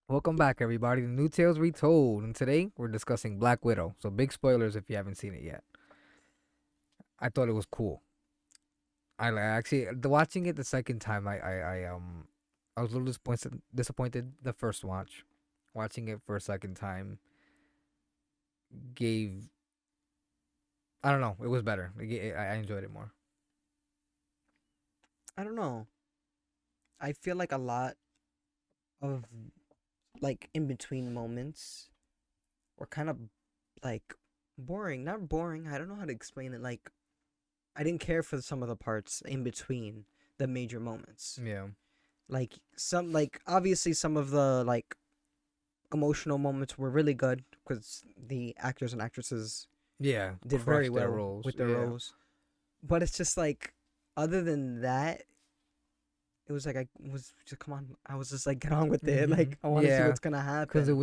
Welcome back, everybody, to New Tales Retold. And today we're discussing Black Widow. So, big spoilers if you haven't seen it yet. I thought it was cool. Actually watching it the second time. I was a little disappointed the first watch. Watching it for a second time gave I don't know. It was better. I enjoyed it more. I don't know. I feel like a lot of like in between moments were kind of like boring. Not boring. I don't know how to explain it. Like I didn't care for some of the parts in between the major moments. Yeah. Like obviously some of the like emotional moments were really good because the actors and actresses Yeah. did very Crushed their well roles. with their Yeah. roles. But it's just like other than that, it was like I was just come on. I was just like get on with it. Like I want to see Yeah. what's gonna Because happen.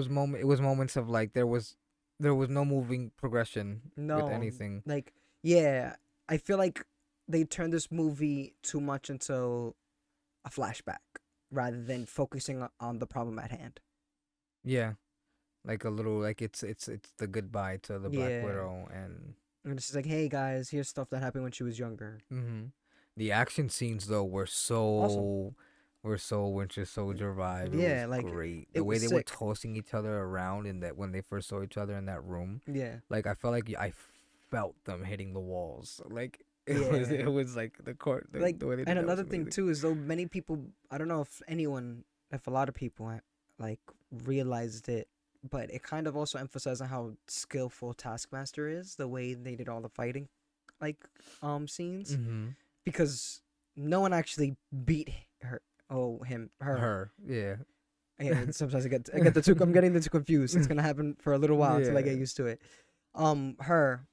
it was moments of like there was no moving progression with No, anything. like yeah, I feel like they turned this movie too much into a flashback rather than focusing on the problem at hand. Yeah, like a little like it's the goodbye to the Black Yeah, Widow and and it's just like, hey guys, here's stuff that happened when she was younger. hmm the action scenes though Awesome. were so Winter Soldier vibe. It was Yeah, like great. The it way was they were sick. tossing each other around in that when they first saw each other in that room, Yeah, like I felt like I felt them hitting the walls. Like yeah. it was like the court Like, the way they did and that was another thing amazing. too is though many people, I don't know if anyone, if a lot of people like realized it, but it kind of also emphasized on how skillful Taskmaster is, the way they did all the fighting, like scenes, Mm-hmm. because no one actually beat her. Oh, her. Her, yeah, Yeah, sometimes I get the two. I'm getting the two confused. It's gonna happen for a little while until I yeah. get used to it. Her,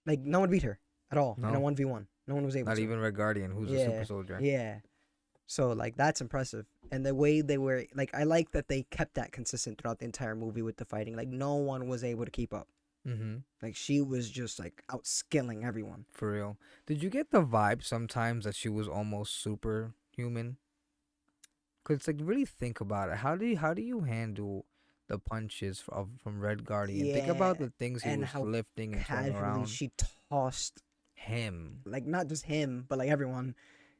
like no one beat her at all in a No, 1v1. No one was able not to. even Red Guardian, who's a super Yeah, soldier. yeah. So like that's impressive. And the way they were like I like that they kept that consistent throughout the entire movie with the fighting. Like no one was able to keep up. Mm-hmm. Like she was just like outskilling everyone. For real. Did you get the vibe sometimes that she was almost superhuman? Cause like really think about it. How do you handle the punches from Red Guardian? Think about Yeah. the things he And was how lifting and throwing casually around. she tossed Him. like not just him, but like everyone.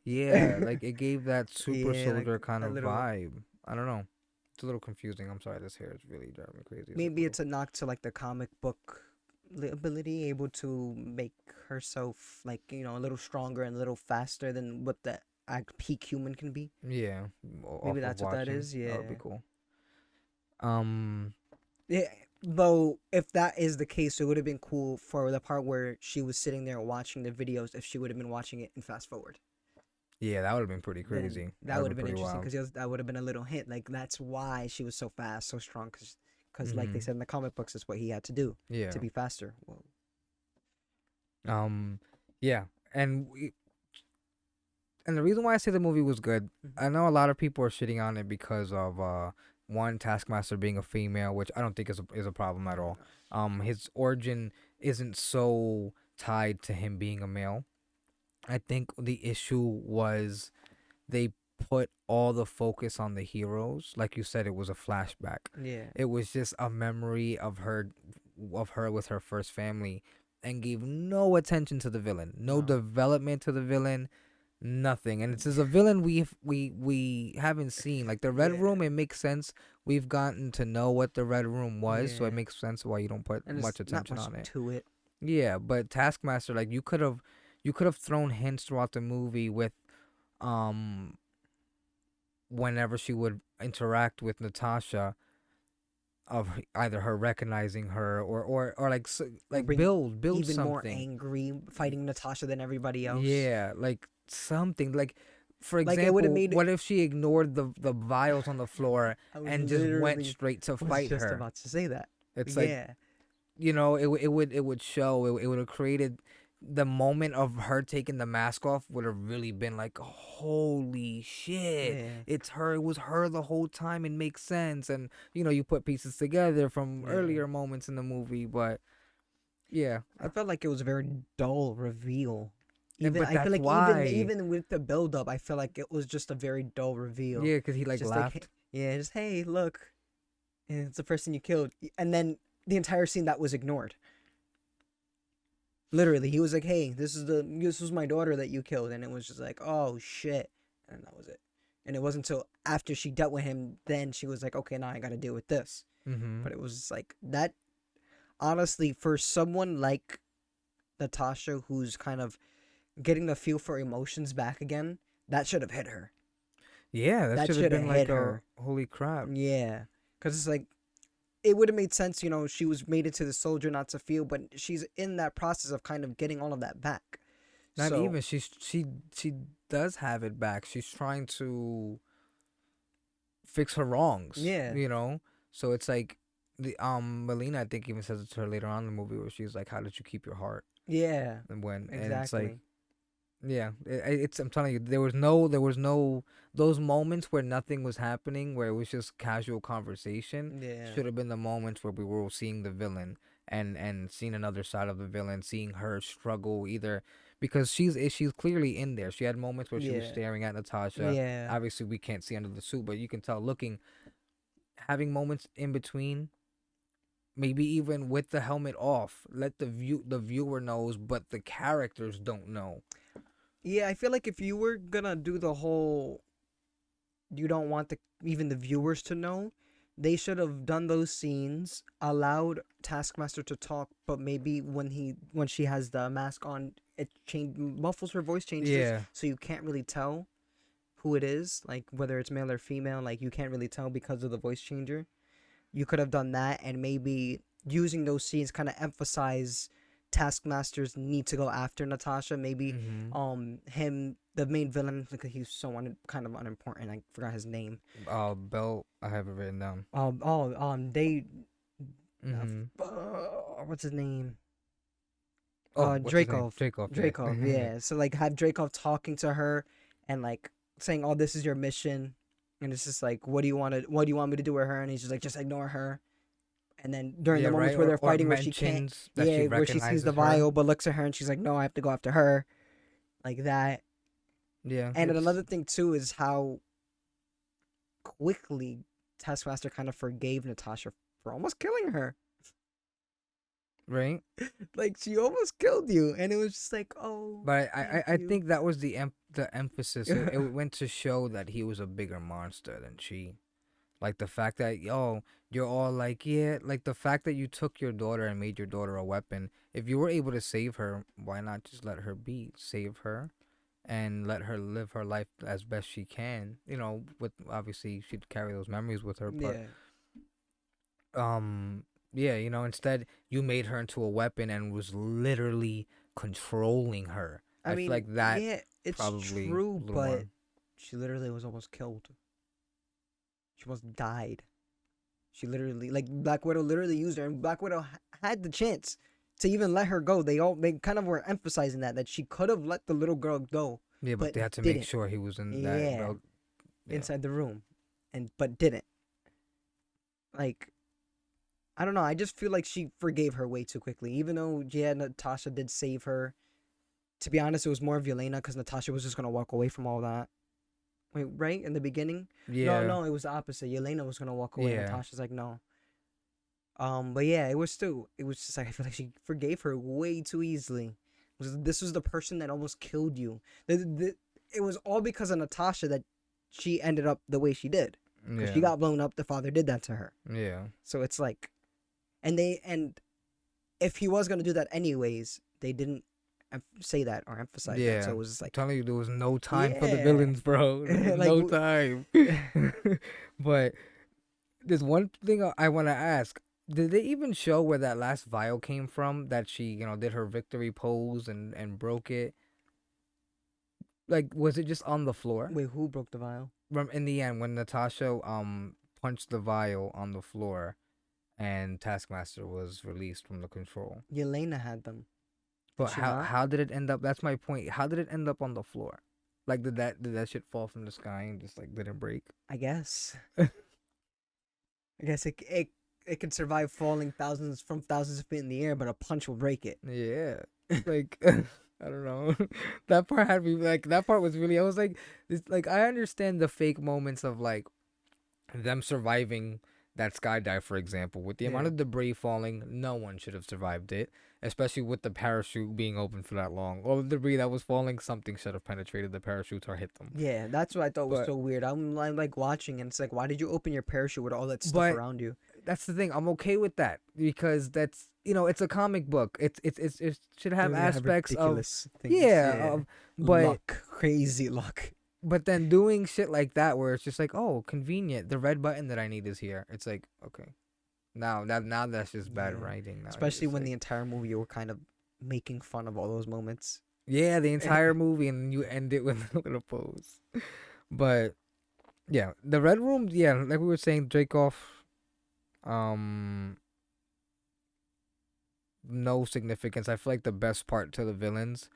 Yeah, Yeah, like it gave that super like soldier kind a of little vibe. I don't know. It's a little confusing. I'm sorry, this hair is really driving me crazy. It's like a maybe little. it's a knock to like the comic book ability able to make herself like, a little stronger and a little faster than what the peak human can be. Yeah, Maybe off of that's what that watching. is. That would be Yeah. cool. Um, Yeah. Though, if that is the case, it would have been cool for the part where she was sitting there watching the videos. If she would have been watching it in fast forward, yeah, that would have been pretty then crazy. That that would would have have been been pretty interesting wild. because that would have been a little hint. Like that's why she was so fast, so strong. Because like they Mm-hmm. said in the comic books, it's what he had to do Yeah. to be faster. Well, Um, yeah, and the reason why I say the movie was good, mhm. I know a lot of people are shitting on it because of one Taskmaster being a female, which I don't think is a problem at all. No. His origin isn't so tied to him being a male. I think the issue was they put all the focus on the heroes. Like you said, it was a flashback. Yeah. It was just a memory of her with her first family and gave no attention to the villain. No No. development to the villain, nothing. And it's just a villain we haven't seen. Like the Red Yeah. Room, it makes sense. We've gotten to know what the Red Room was, so it Yeah. makes sense why you don't put And there's much not attention much on it. to it. Yeah, but Taskmaster, like you could have thrown hints throughout the movie with um whenever she would interact with Natasha of either her recognizing her or like Or like being build even more something. angry fighting Natasha than everybody else. Yeah, like something like for Like it would have example, made. what if she ignored the vials on the floor I was and just went literally straight to was fight just her? about to say that. It's like, Yeah. it would show it would have created the moment of her taking the mask off would have really been like holy shit, Yeah. it's her, it was her the whole time, it makes sense. And you put pieces together from Yeah. earlier moments in the movie, but yeah. I felt like it was a very dull reveal. And Even but I feel that's like even why. even with the build up, I feel like it was just a very dull reveal. Yeah, because he It's like just like laughed. yeah, just hey, look. and it's the person you killed, and then the entire scene that was ignored. Literally, he was like, "Hey, this was my daughter that you killed," and it was just like, "Oh shit," and that was it. And it wasn't until after she dealt with him, then she was like, "Okay, now I got to deal with this." Mm-hmm. But it was just like that. Honestly, for someone like Natasha, who's kind of getting the feel for emotions back again, that should have hit her. Yeah, that That should have should have been hit like a her. holy crap. Yeah, because it's like it would have made sense, she was made into the soldier not to feel, but she's in that process of kind of getting all of that back. Not So even she does have it back. She's trying to fix her wrongs, yeah, So it's like the Melina, I think, even says it to her later on in the movie where she's like, "How did you keep your heart?" yeah, And it's like, exactly. yeah, it's I'm telling you, there was no those moments where nothing was happening, where it was just casual conversation. Yeah, Should have been the moments where we were seeing the villain and seeing another side of the villain, seeing her struggle either because she's clearly in there. She had moments where she was yeah, staring at Natasha. yeah, Obviously, we can't see under the suit, but you can tell looking, having moments in between, maybe even with the helmet off. Let the viewer knows, but the characters don't know. yeah. I feel like if you were gonna do the whole, you don't want even the viewers to know. They should have done those scenes, allowed Taskmaster to talk, but maybe when she has the mask on, it muffles her voice, changes it, Yeah. so you can't really tell who it is, like whether it's male or female. Like you can't really tell because of the voice changer. You could have done that, and maybe using those scenes kind of emphasize Taskmaster's need to go after Natasha. Maybe Mm-hmm. him, the main villain, because he's so kind of unimportant. I forgot his name. Belt. I have it written down. They Mm-hmm. what's his name? Oh, what's his name? Dracov. Jacob. Yeah. Dracov, yeah. So like have Dracov talking to her and like saying, "Oh, this is your mission." And it's just like, what do you want me to do with her? And he's just like, just ignore her. And then during Yeah. the Right. moments where they're Or fighting where she can't, mentions that she yeah, where she sees the recognizes her. vial but looks at her and she's like, "No, I have to go after her." Like that. Yeah. And then It's another thing too is how quickly Taskmaster kind of forgave Natasha for almost killing her. right. Like she almost killed you, and it was just like, oh, But thank I you. think that was the emphasis. It went to show that he was a bigger monster than she. Like the fact that you're all like, yeah, like the fact that you took your daughter and made your daughter a weapon. If you were able to save her, why not just let her be? Save her and let her live her life as best she can. With obviously she'd carry those memories with her, but Yeah. um yeah, instead you made her into a weapon and was literally controlling her. I I feel mean, like that yeah, it's probably a true, little but more. she literally was almost killed. She almost died. She literally, like, Black Widow literally used her, and Black Widow had the chance to even let her go. They kind of were emphasizing that she could have let the little girl go, Yeah, but but they had to make didn't. sure he was in that Yeah, belt. Yeah. inside the room, and but didn't. Like, I don't know. I just feel like she forgave her way too quickly, even though yeah, Natasha did save her. To be honest, it was more of Yelena because Natasha was just gonna walk away from all that. Wait, right in the beginning? No, Yeah. no, it was the opposite. Yelena was gonna walk away. Yeah. Natasha's like, no. But yeah, it was just like I feel like she forgave her way too easily. This was the person that almost killed you. It was all because of Natasha that she ended up the way she did. Because she Yeah. got blown up, the father did that to her. Yeah. So it's like, and if he was gonna do that anyways, they didn't say that or emphasize that. So Yeah. it was just I'm like, telling you, there was no time for the yeah, villains, bro. There was like, no time. But there's one thing I want to ask. Did they even show where that last vial came from? That she, did her victory pose and broke it? Like, was it just on the floor? wait, who broke the vial? In the end, when Natasha punched the vial on the floor and Taskmaster was released from the control. Yelena had them. Did But she how not? how did it end up? That's my point. How did it end up on the floor? Like did that shit fall from the sky and just like didn't break? I guess. I guess it could survive falling thousands of feet in the air, but a punch will break it. Yeah. Like I don't know. That part had me like that part was really I was like this like I understand the fake moments of like them surviving that skydive, for example, with the amount Yeah. of debris falling, no one should have survived it. Especially with the parachute being open for that long. All the debris that was falling, something should have penetrated the parachutes or hit them. Yeah, that's what I thought was But so weird. I'm like watching and it's like, why did you open your parachute with all that stuff but around you? that's the thing. I'm okay with that because that's it's a comic book. It should They're have gonna have aspects of ridiculous things. yeah Yeah. but Luck. Crazy luck. then doing shit like that where it's just like, oh, convenient, the red button that I need is here. It's like, okay, now that's just bad Yeah. writing. Now you're Especially just when like, the entire movie you were kind of making fun of all those moments. yeah, the entire movie, and you end it with a little pose. But yeah, the red room, yeah, like we were saying, Dracoff, um, no significance. I feel like the best part to the villains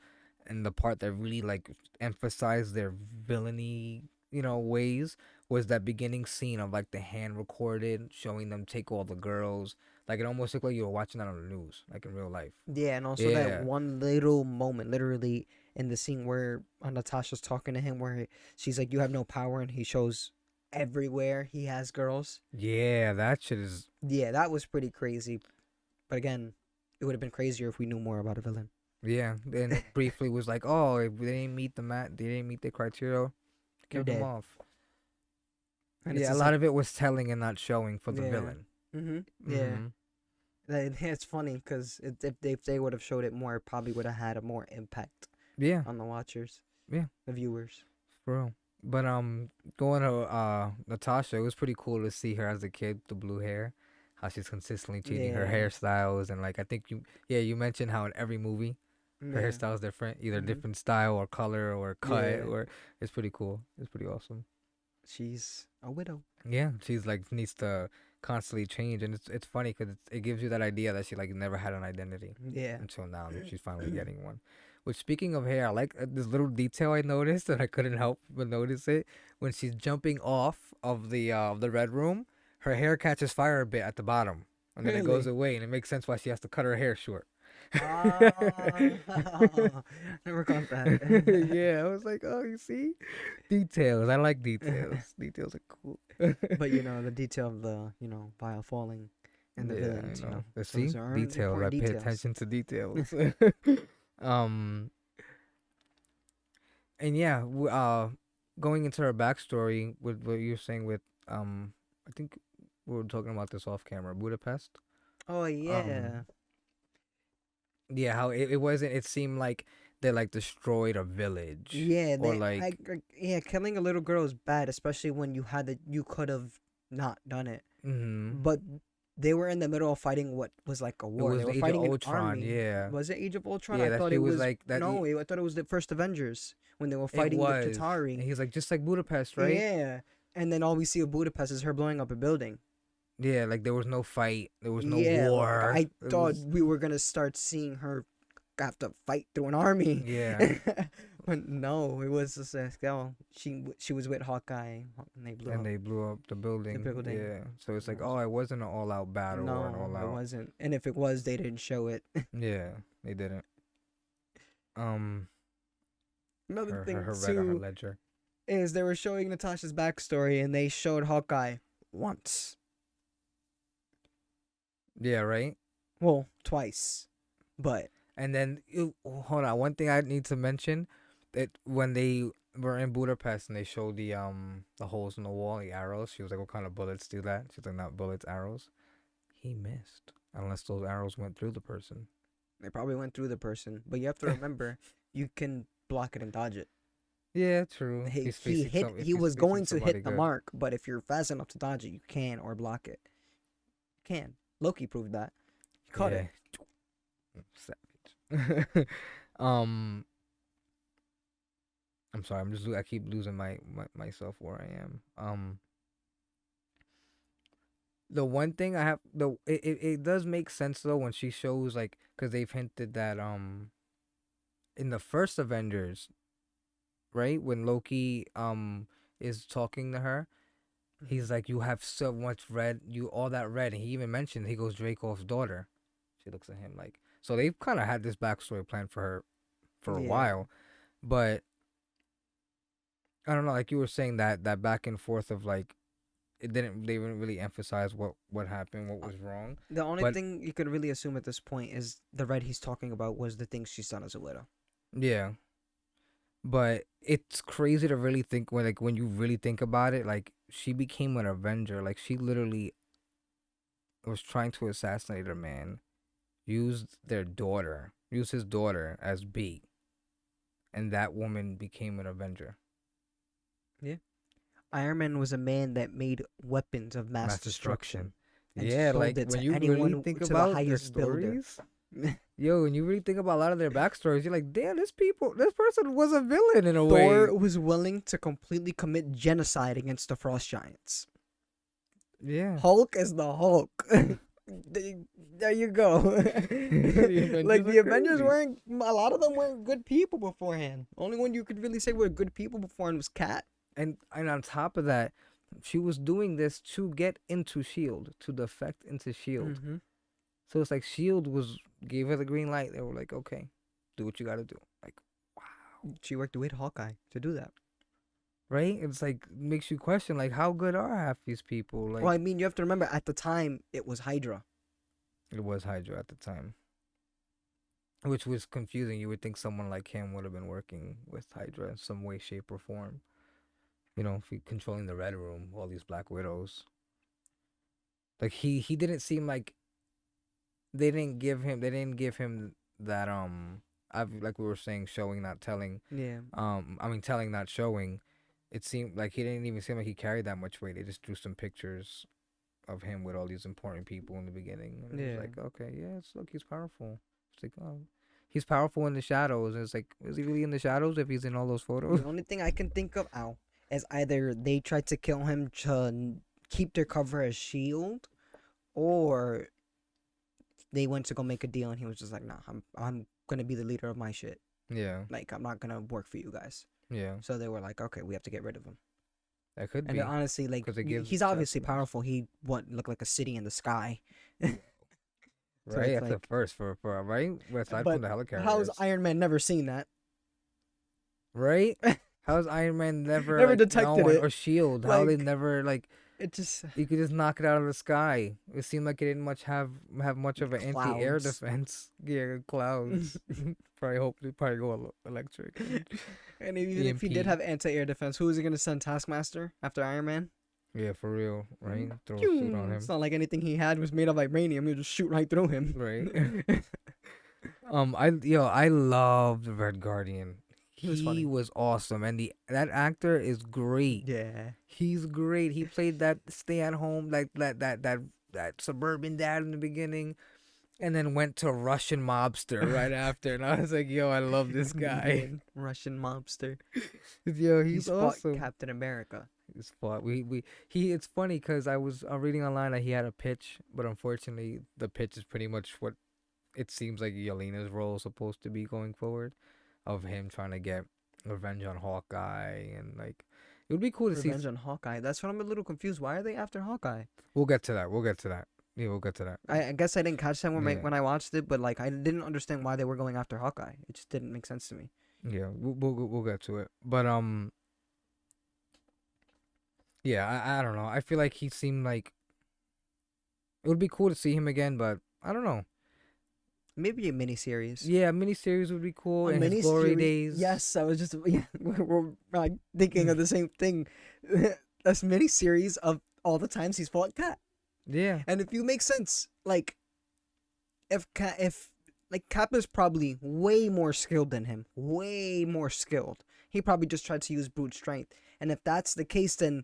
and the part that really like emphasized their villainy, ways was that beginning scene of like the hand recorded showing them take all the girls. Like it almost looked like you were watching that on the news, like in real life. Yeah, and also that Yeah. one little moment, literally in the scene where Natasha's talking to him, where she's like, "You have no power," and he shows everywhere he has girls. Yeah, that shit is Yeah, that was pretty crazy. But again, it would have been crazier if we knew more about a villain. yeah. Then it briefly was like, oh, if they didn't meet the criteria, You're kill them dead. off. And it's Yeah, a just lot like, of it was telling and not showing for the yeah, villain. yeah. Mm-hmm. It's funny because if they would have showed it more, it probably would have had a more impact Yeah, on the watchers, yeah, the viewers. for real. But going to Natasha, it was pretty cool to see her as a kid, the blue hair, how she's consistently changing her Yeah, hairstyles, and like I think you mentioned how in every movie her yeah, hairstyle is different, either hmm different style or color or cut, yeah. or it's pretty cool. It's pretty awesome. She's a widow. Yeah, she's like needs to constantly change, and it's funny because it gives you that idea that she like never had an identity Yeah. until now, and she's finally getting one. Which, speaking of hair, I like this little detail I noticed, and I couldn't help but notice it when she's jumping off of the red room. Her hair catches fire a bit at the bottom, and then it goes Really? away, and it makes sense why she has to cut her hair short. Ah, never caught that. Yeah, I was like, oh, you see, details. I like details. Details are cool. But the detail of the vial falling and the Yeah, villains, See, those are details. I important pay details. attention to details. um, and yeah, going into her backstory with what you're saying with I think we were talking about this off camera, Budapest. Oh Um, yeah, yeah, how it wasn't. It seemed like they like destroyed a village, yeah. or like, Yeah, killing a little girl is bad, especially when you could have not done it. mm-hmm. But they were in the middle of fighting what was like a It war. was They the were Age of fighting an Ultron. army. Yeah, Was it Age of Ultron? yeah. I That thought he it was was like that. no. I thought it was the first Avengers when they were It fighting the was, and Chitauri. he's like just like Budapest, right? Yeah, and then all we see of Budapest is her blowing up a building. Yeah, like there was no fight, there was no Yeah, like war. I It thought was we were gonna start seeing her have to fight through an army. yeah, But no, it was just like, oh, she was with Hawkeye and they blew and up they blew up the building. the building. Yeah, so it's like, oh, it wasn't an all-out battle or an No, it all-out. wasn't. And if it was, they didn't show it. Yeah, they didn't. Um, Another her thing red on her too ledger. is they were showing Natasha's backstory and they showed Hawkeye once. Yeah, right. Well, twice. But And then hold on, one thing I need to mention that when they were in Budapest and they showed the holes in the wall, the arrows. She was like, "What kind of bullets do that?" She's like, "Not bullets, arrows." He missed, unless those arrows went through the person. they probably went through the person. But you have to remember, you can block it and dodge it. Yeah, true. He was going to hit the mark, but if you're fast enough to dodge it, you can or block it. You can. Loki proved that. He caught it. Savage. um, I'm sorry. I keep losing myself where I am. The one thing I have it does make sense though when she shows like because they've hinted that in the first Avengers, right, when Loki is talking to her, he's like, you have so much red, you all that red, and he even mentioned he goes Dracov's daughter. She looks at him like, so they've kind of had this backstory planned for her for a Yeah. while, but I don't know, like you were saying that back and forth of like it didn't. They didn't really emphasize what happened, what was wrong. The only But thing you could really assume at this point is the red he's talking about was the things she's done as a widow. yeah, but it's crazy to really think when you really think about it. Like she became an Avenger. Like she literally was trying to assassinate a man, used his daughter as bait, and that woman became an Avenger. Yeah. Iron Man was a man that made weapons of mass Mass destruction destruction. and Yeah, sold like it when to you really anyone think to the about their highest builder. stories, yo, when you really think about a lot of their backstories, you're like, damn, this person was a villain in a way. Thor was willing to completely commit genocide against the Frost Giants. Yeah. Hulk is the Hulk. There you go. Like the Avengers weren't. A lot of them weren't good people beforehand. Only one you could really say were good people beforehand was Cat. And on top of that, she was doing this to get into Shield, to defect into Shield. Mm-hmm. So it's like Shield gave her the green light. They were like, okay, do what you got to do. Like, wow, She worked with Hawkeye to do that. right? It's like makes you question like how good are half these people? Like, Well, I mean, you have to remember at the time it was Hydra. it was Hydra at the time, which was confusing. You would think someone like him would have been working with Hydra in some way, shape, or form. You know, if he controlling the Red Room, all these Black Widows. Like he didn't seem like they didn't give him that I've like we were saying, showing not telling. Yeah. I mean telling not showing. It seemed like he didn't even seem like he carried that much weight. They just drew some pictures of him with all these important people in the beginning. And it was Yeah. like, okay, yes, look, he's powerful. It's like, oh, he's powerful in the shadows. And it's like, is he really in the shadows if he's in all those photos? The only thing I can think of is either they tried to kill him to keep their cover as Shield, or they went to go make a deal and he was just like, nah, I'm gonna be the leader of my shit. Yeah, Like I'm not gonna work for you guys. yeah, So they were like, okay, we have to get rid of him. that could And be. honestly, like 'Cause it gives he's obviously Taskmaster. powerful. He looked like a city in the sky. So Right, it's that's a like, first for right. Aside but from the helicarriers, how's Iron Man never seen that? right? How's Iron Man never Never like, detected known, it. or Shield? How they Like never like it just you could just knock it out of the sky? It seemed like it didn't have much of an anti-air Clouds. defense. Yeah, clouds. Probably go electric. and even if he did EMP. have anti-air defense, who was he gonna send Taskmaster after Iron Man? Yeah, for real, right? Mm. Throw a suit on him, It's not like anything he had was made of vibranium. He would just shoot right through him. right? I love the Red Guardian. He was funny. He was awesome, and that actor is great. Yeah. He's great. He played that stay at home, like that suburban dad in the beginning, and then went to Russian mobster right after. And I was like, yo, I love this guy. Russian mobster. Yo, He's he's fought awesome. Captain America. He's fought. He. It's funny because I was reading online that he had a pitch, but unfortunately, the pitch is pretty much what it seems like Yelena's role is supposed to be going forward, of him trying to get revenge on Hawkeye, and like it would be cool to Revenge see. on Hawkeye. That's what I'm a little confused. Why are they after Hawkeye? We'll get to that. Yeah, we'll get to that. I guess I didn't catch that Yeah. when I watched it, but like I didn't understand why they were going after Hawkeye. It just didn't make sense to me. Yeah, we'll get to it. But yeah, I don't know. I feel like he seemed like it would be cool to see him again, but I don't know. Maybe a miniseries. Yeah, a miniseries would be cool A in his glory miniseries- days. Yes, I was just we're like thinking of the same thing. A miniseries of all the times he's fought Cat. Yeah. And if you make sense, like if Cap is probably way more skilled than him, way more skilled. He probably just tried to use brute strength. And if that's the case, then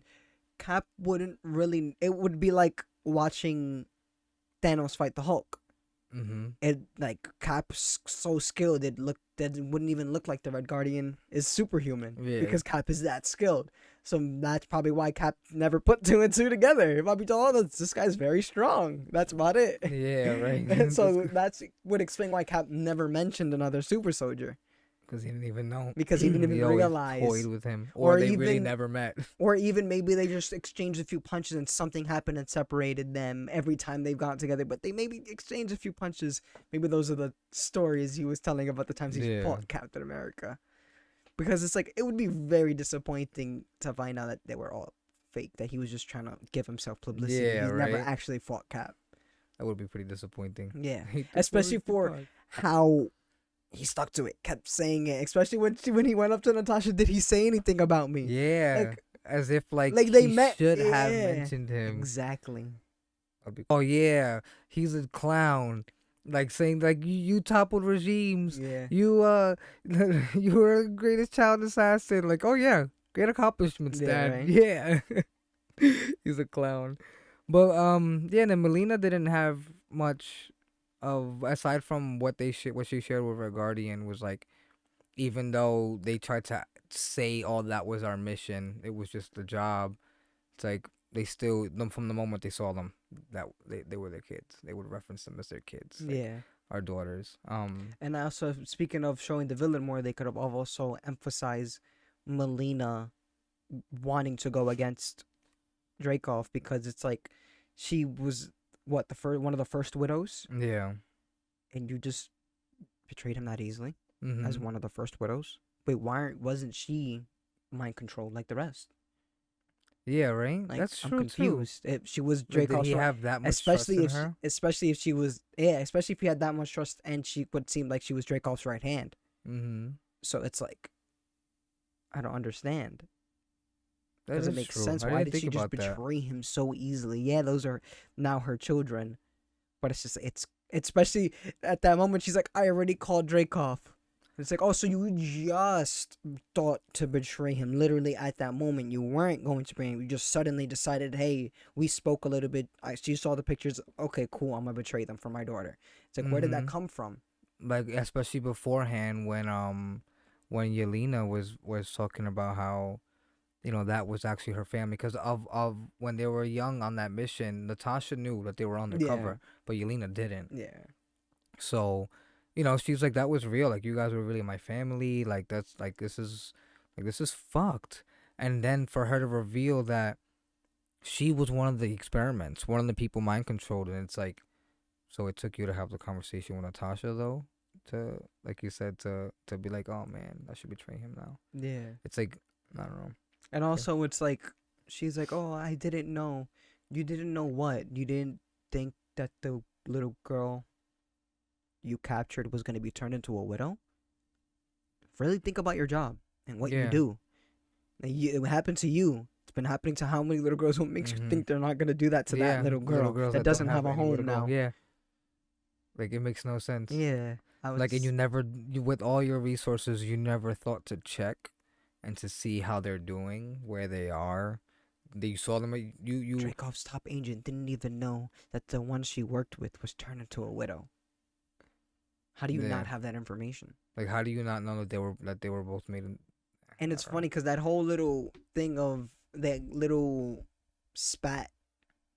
Cap wouldn't really. It would be like watching Thanos fight the Hulk. Mm-hmm. It like Cap's so skilled, it wouldn't even look like the Red Guardian is superhuman because Cap is that skilled. So that's probably why Cap never put two and two together. If I be told, oh, this guy's very strong. That's about it. Yeah, right. And so that's would explain why Cap never mentioned another super soldier. Because he didn't even know. Because he didn't even He always realize. toyed with him, Or or they really even- never met. Or even maybe they just exchanged a few punches and something happened and separated them every time they've gotten together. But they maybe exchanged a few punches. Maybe those are the stories he was telling about the times he Yeah. fought Captain America. Because it's like, it would be very disappointing to find out that they were all fake, that he was just trying to give himself publicity. Yeah, He's never right. actually fought Cap. That would be pretty disappointing. Yeah, He took especially for everything. how he stuck to it, kept saying it. Especially when he went up to Natasha, did he say anything about me? Yeah, Like as if like they he met. should have Yeah, mentioned him. exactly. Oh yeah, he's a clown. Like saying like you toppled regimes. Yeah, You you were the greatest child assassin. Like, oh yeah, great accomplishments, yeah, Dad. right. Yeah. He's a clown. But yeah, then Melina didn't have much of, aside from what she shared with her guardian, was like, even though they tried to say, "Oh, that was our mission. It was just the job." It's like they still, them from the moment they saw them, that they were their kids. They would reference them as their kids, like Yeah. our daughters. And also, speaking of showing the villain more, they could have also emphasized Melina wanting to go against Dreykov, because it's like she was what, the first one of the first widows, Yeah. and you just betrayed him that easily as Mhm. one of the first widows. Wait, why wasn't she mind controlled like the rest? Yeah. Right. Like, That's I'm true too. confused. If she was Like, did Dreykov's he right, have that much trust in her? especially if she was, yeah, especially if he had that much trust, and she would seem like she was Dreykov's right hand. Mhm. So it's like, I don't understand. That Doesn't is make true. sense. I Why didn't did think she just about that. betray him so easily? Yeah, those are now her children, but it's just, it's especially at that moment, she's like, I already called Dreykov. It's like, oh, so you just thought to betray him literally at that moment. You weren't going to betray him. You just suddenly decided, hey, we spoke a little bit. She saw the pictures. Okay, cool. I'm gonna betray them for my daughter. It's like, where did that Mhm. come from? Like, especially beforehand when Yelena was talking about how, that was actually her family, because of when they were young on that mission, Natasha knew that they were Yeah, undercover, but Yelena didn't. yeah, So, she's like, that was real. Like, you guys were really my family. Like, that's this is fucked. And then for her to reveal that she was one of the experiments, one of the people mind controlled, and it's like, so it took you to have the conversation with Natasha though, to, like you said, to be like, oh man, I should betray him now. yeah. It's like, I don't know. And Okay. also, it's like, she's like, oh, I didn't know. You didn't know what? You didn't think that the little girl you captured was going to be turned into a widow? Really think about your job and what you Yeah. do. It happened to you. It's been happening to how many little girls? What makes you Mhm. think they're not going to do that to that Yeah. little Little girl girls that that don't doesn't have have a anywhere to home go. now? Yeah. Like, it makes no sense. Yeah. I Like, and was. with all your resources, you never thought to check and to see how they're doing, where they are. That you saw them. You. Dreykov's top agent didn't even know that the one she worked with was turned into a widow. How do you Yeah. not have that information? Like, how do you not know that they were both made in? And I it's don't know. funny because that whole little thing of that little spat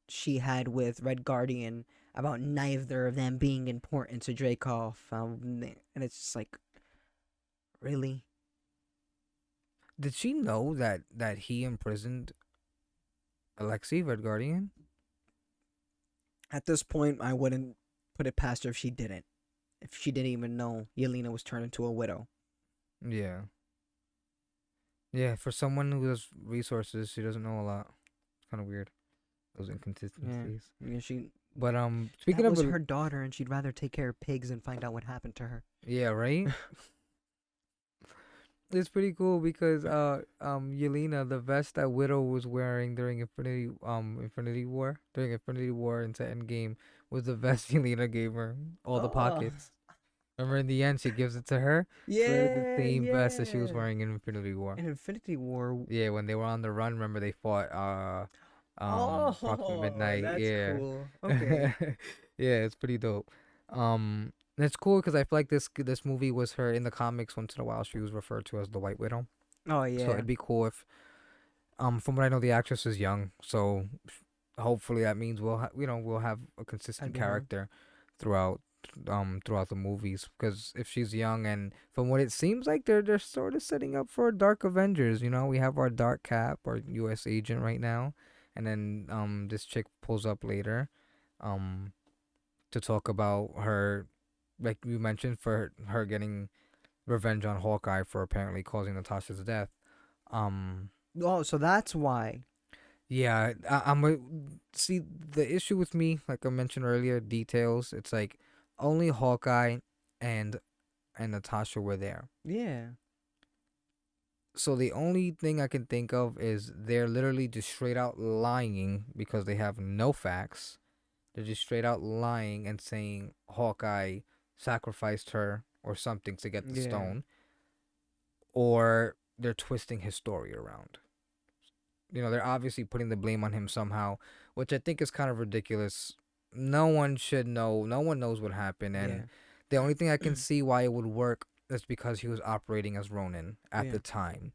she had with Red Guardian about neither of them being important to Dreykov, and it's just like, really? Did she know that he imprisoned Alexei, Red Guardian? At this point, I wouldn't put it past her if she didn't. If she didn't even know Yelena was turned into a widow. Yeah. Yeah, for someone who has resources, she doesn't know a lot. It's kind of weird, those Yeah, inconsistencies. yeah. But speaking That of was her daughter, and she'd rather take care of pigs and find out what happened to her. yeah, right. It's pretty cool because Yelena, the vest that Widow was wearing during Infinity War into Endgame, was the vest Yelena gave her, all the Oh, pockets. Remember, in the end she gives it to her. It's literally the yeah, same vest that she was yeah. wearing in Infinity War. In Infinity War. Yeah, when they were on the run, remember they fought Proxima Oh, Midnight. that's Yeah. cool. Okay. Yeah, it's pretty dope. And it's cool because I feel like this movie was her in the comics. Once in a while, she was referred to as the White Widow. Oh So yeah, it'd be cool if, from what I know, the actress is young. So hopefully that means we'll have a that'd consistent be her. character throughout throughout the movies. Because if she's young, and from what it seems like, they're sort of setting up for a Dark Avengers. We have our Dark Cap, our U.S. agent right now, and then this chick pulls up later, um to talk about her, like you mentioned, for her getting revenge on Hawkeye for apparently causing Natasha's death. Um, Oh, so that's why. Yeah, I'm a, see the issue with me, like I mentioned earlier, details. It's like only Hawkeye and Natasha were there. Yeah. So the only thing I can think of is they're literally just straight out lying because they have no facts. They're just straight out lying and saying Hawkeye sacrificed her or something to get the Yeah. stone, or they're twisting his story around. They're obviously putting the blame on him somehow, which I think is kind of ridiculous. No one should know. No one knows what happened, and Yeah. the only thing I can see why it would work is because he was operating as Ronin at Yeah. the time.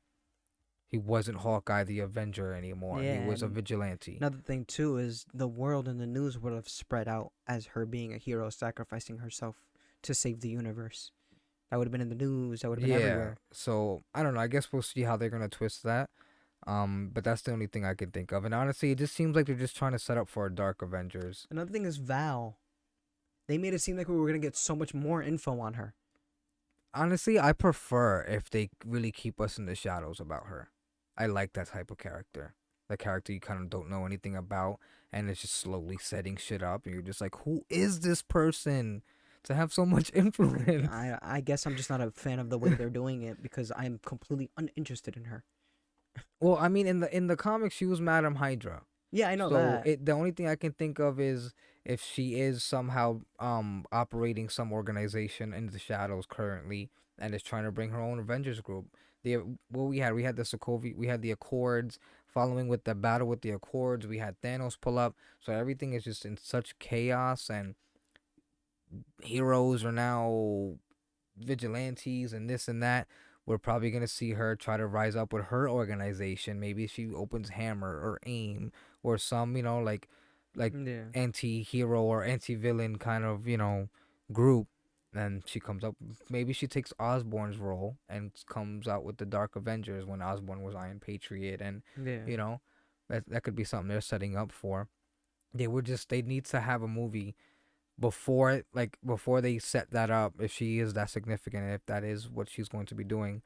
He wasn't Hawkeye the Avenger anymore. He Yeah. was a And vigilante. another thing too is the world and the news would have spread out as her being a hero, sacrificing herself to save the universe. That would have been in the news. That would have been Yeah. everywhere. So I don't know. I guess we'll see how they're gonna twist that. But that's the only thing I can think of. And honestly, it just seems like they're just trying to set up for a Dark Avengers. Another thing is Val. They made it seem like we were gonna get so much more info on her. Honestly, I prefer if they really keep us in the shadows about her. I like that type of character. The character you kind of don't know anything about, and it's just slowly setting shit up, and you're just like, who is this person to have so much influence? I guess I'm just not a fan of the way they're doing it because I'm completely uninterested in her. Well, I mean, in the comics, she was Madam Hydra. Yeah, I know So that. the only thing I can think of is if she is somehow operating some organization in the shadows currently and is trying to bring her own Avengers group. The What we had the Sokovia, we had the Accords. Following with the battle with the Accords, we had Thanos pull up. So everything is just in such chaos, and heroes are now vigilantes and this and that. We're probably gonna see her try to rise up with her organization. Maybe she opens Hammer or AIM or some, like Yeah. anti-hero or anti-villain kind of, group. And she comes up. Maybe she takes Osborn's role and comes out with the Dark Avengers when Osborn was Iron Patriot, and Yeah. you know, that could be something they're setting up for. They need to have a movie before they set that up, if she is that significant and if that is what she's going to be doing.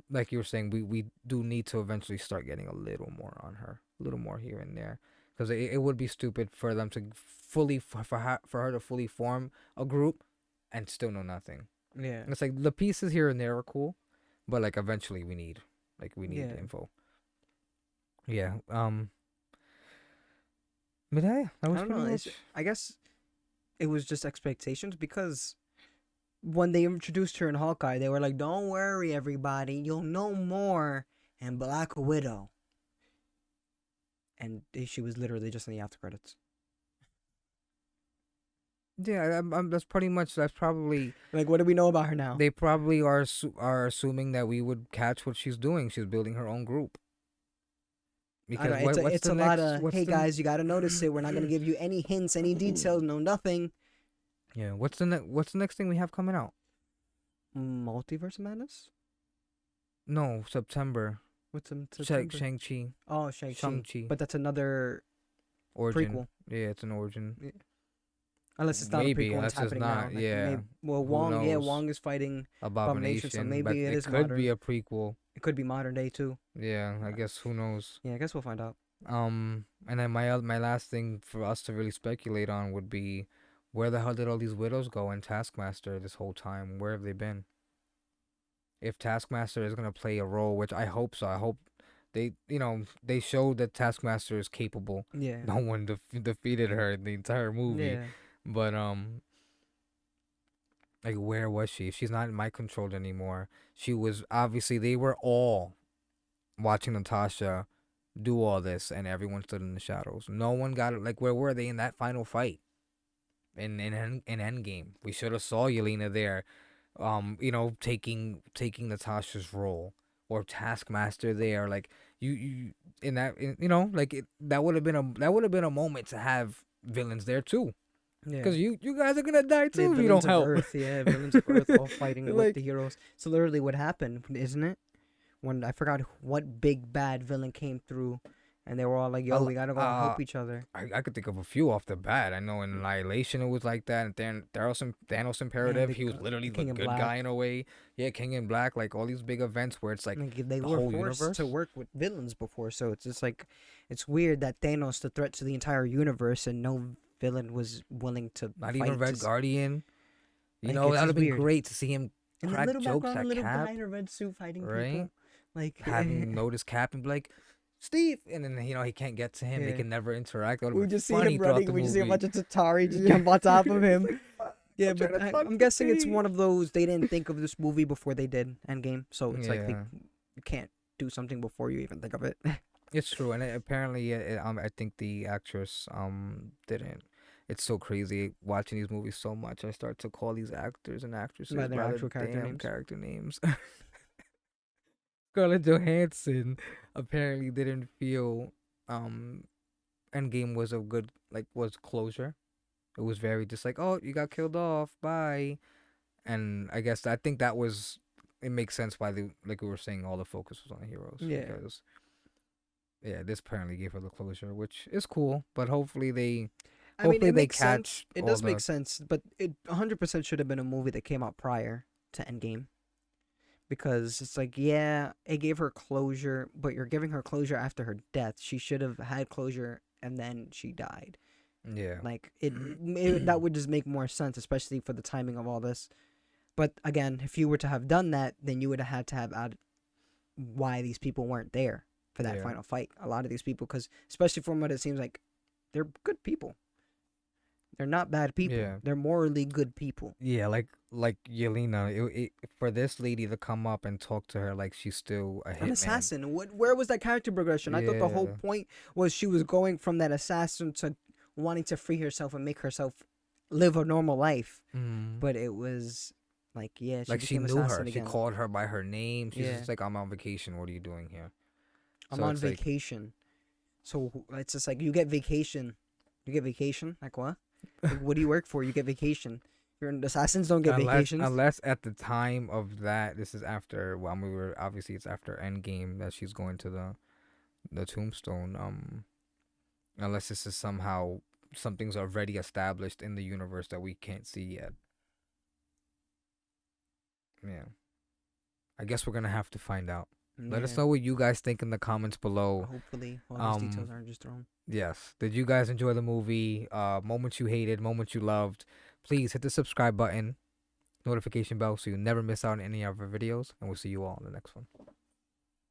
Like you were saying, we do need to eventually start getting a little more on her, a little more here and there, because it would be stupid for them to for her to fully form a group and still know nothing. Yeah. And it's like the pieces here and there are cool, but like eventually we need Yeah. info. Yeah. But yeah, that I was don't pretty know. much. I guess it was just expectations because when they introduced her in Hawkeye, they were like, "Don't worry, everybody, you'll know more." And Black Widow, and she was literally just in the after credits. Yeah, that's pretty much. That's probably. Like, what do we know about her now? They probably are assuming that we would catch what she's doing. She's building her own group. I don't Because know, what's it's the a lot next? of, hey guys, you gotta notice it. We're not gonna give you any hints, any details, no nothing. Yeah, what's the next thing we have coming out? Multiverse of Madness. No, September. What's in September? Shang-Chi. Oh, Shang-Chi. Shang-Chi. But that's another Origin. prequel. Yeah, it's an origin. Yeah. Unless it's not Maybe, a prequel and it's unless it's happening now. not. Like, Yeah. well, Who Wong, yeah, knows? Wong is fighting Abomination, so but maybe it it is could modern. be a prequel. It could be modern day too. Yeah, I guess who knows. Yeah, I guess we'll find out. And then my last thing for us to really speculate on would be, where the hell did all these widows go in Taskmaster this whole time? Where have they been? If Taskmaster is gonna play a role, which I hope so. I hope they showed that Taskmaster is capable. Yeah. No one defeated her in the entire movie. Yeah. But like, where was she? If she's not in my control anymore, she was obviously. They were all watching Natasha do all this, and everyone stood in the shadows. No one got it. Like, where were they in that final fight? In Endgame, we should have saw Yelena there. Taking Natasha's role, or Taskmaster there. Like, you in that like that would have been a moment to have villains there too. Yeah. Because you guys are gonna die The too if you don't villains of help. Earth, yeah, villains of Earth all fighting with Like, the heroes. So literally, what happened, isn't it? When I forgot what big bad villain came through and they were all like, "Yo, Al- we gotta go and Uh, help each other." I could think of a few off the bat. I know in Annihilation it was like that, and then Thanos And Imperative, he was literally the the King in good guy Black. in a way. Yeah, King in Black, like all these big events where it's like Like they the were whole forced to universe. work with villains before, so it's just like it's weird that Thanos, the threat to the entire universe, and no villain was willing to Not even fight. Red Guardian. You Like know, it's that would just have been weird. great to see him And the crack little jokes background, a at little guy Cap, in a red suit fighting right? people, like Having noticed Cap and be like, Steve, and then he can't get to him. They yeah. can never interact. That would We have been just see funny him throughout running. the We just see a movie. bunch of Tatari just Yeah. jump on top of He's him. like, "Fuck, Yeah, I'm trying but to talk I'm to guessing it's Steve." one of those they didn't think of this movie before they did Endgame, so it's like Yeah, you can't do something before you even think of it. it's true, and apparently, I think the actress didn't. It's so crazy watching these movies so much. I start to call these actors and By actresses their by their actual character damn names. character names. Scarlett Johansson apparently didn't feel um Endgame was a good was closure. It was very just like, oh, you got killed off, bye. And I think that was it makes sense why they like we were saying all the focus was on the heroes Yeah. because yeah, this apparently gave her the closure, which is cool. But I mean, it makes sense. catch It all does make the sense, but it 100% should have been a movie that came out prior to Endgame because it's like, yeah, it gave her closure, but you're giving her closure after her death. She should have had closure and then she died. yeah Like that would just make more sense, especially for the timing of all this. But again, if you were to have done that, then you would have had to have added why these people weren't there for that yeah final fight. A lot of these people, because especially from what it seems like, they're good people. They're not bad people. yeah They're morally good people. yeah like Yelena. For this lady to come up and talk to her like she's still a An hitman. assassin. Where was that character progression? I thought the whole Yeah. point was she was going from that assassin to wanting to free herself and make herself live a normal life. Mm. But it was like, yeah, she Like she became knew assassin her. She again. called her by her name. She's Yeah, just like, I'm on vacation. What are you doing here? I'm So on it's like, vacation. So it's just like you get vacation. You get vacation? Like what? Like, what do you work for? You get vacation. Assassins don't get vacations. unless at the time of that, this is after. Well, we were obviously it's after Endgame that she's going to the tombstone. Unless this is somehow something's already established in the universe that we can't see yet. Yeah, I guess we're gonna have to find out. Let us Yeah. know what you guys think in the comments below. Hopefully, all these details Um, aren't just thrown. yes. Did you guys enjoy the movie? Moments you hated, moments you loved. Please hit the subscribe button, notification bell so you never miss out on any of our videos, and we'll see you all in the next one.